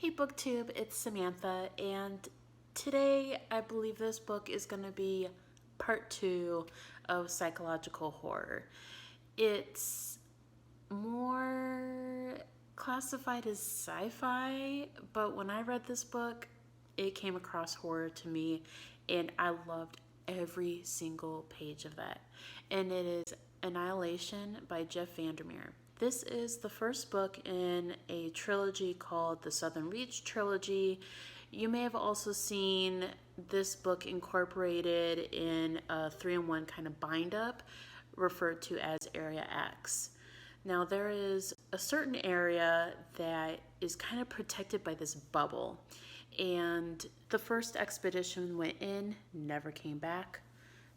Hey Booktube, it's Samantha, and today I believe this book is going to be part 2 of psychological horror. It's more classified as sci-fi, but when I read this book, it came across horror to me, and I loved every single page of that. And it is Annihilation by Jeff Vandermeer. This is the first book in a trilogy called the Southern Reach Trilogy. You may have also seen this book incorporated in a 3-in-1 kind of bind-up referred to as Area X. Now there is a certain area that is kind of protected by this bubble, and the first expedition went in, never came back.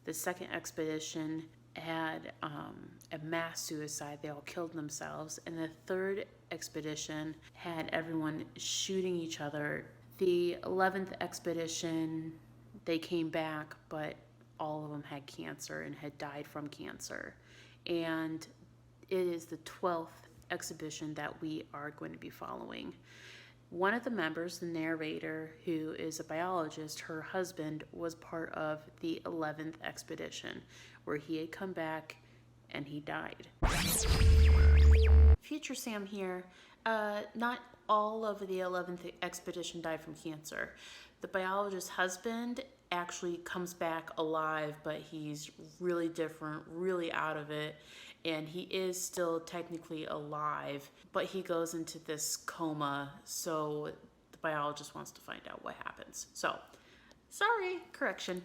The second expedition had a mass suicide. They all killed themselves. And the third expedition had everyone shooting each other. The 11th expedition, they came back, but all of them had cancer and had died from cancer. And it is the 12th exhibition that we are going to be following. One of the members, the narrator, who is a biologist, her husband was part of the 11th expedition, where he had come back and he died. Future Sam here. Not all of the 11th expedition died from cancer. The biologist's husband actually comes back alive, but he's really different, really out of it, and he is still technically alive, but he goes into this coma, so the biologist wants to find out what happens. So, sorry, correction.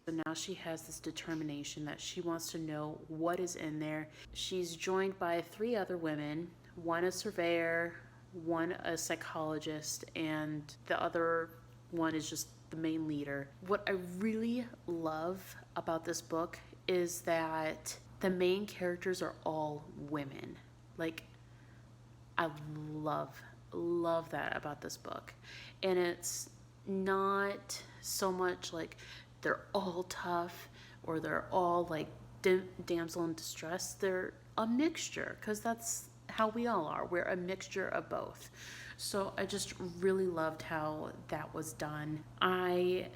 So now she has this determination that she wants to know what is in there. She's joined by 3 other women, one a surveyor, one a psychologist, and the other one is just the main leader. What I really love about this book is that the main characters are all women. Like, I love that about this book. And it's not so much like they're all tough or they're all like damsel in distress. They're a mixture, because that's how we all are. We're a mixture of both. So I just really loved how that was done. I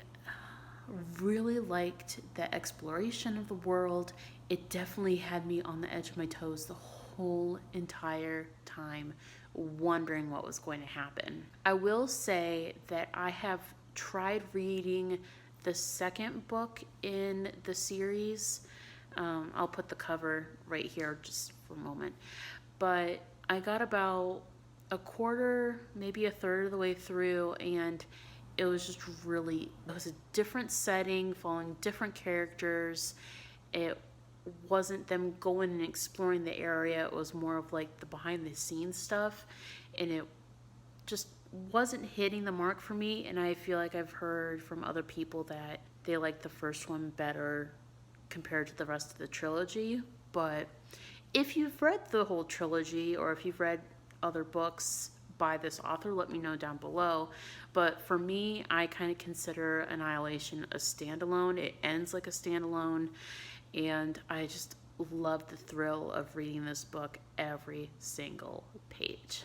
really liked the exploration of the world. It definitely had me on the edge of my toes the whole entire time, wondering what was going to happen. I will say that I have tried reading the second book in the series. I'll put the cover right here just for a moment. But I got about a quarter, maybe a third of the way through, and it was just really, it was a different setting, following different characters. It wasn't them going and exploring the area. It was more of like the behind the scenes stuff, and it just wasn't hitting the mark for me. And I feel like I've heard from other people that they like the first one better compared to the rest of the trilogy. But if you've read the whole trilogy, or if you've read other books by this author, let me know down below. But for me, I kind of consider Annihilation a standalone. It ends like a standalone, and I just love the thrill of reading this book every single page.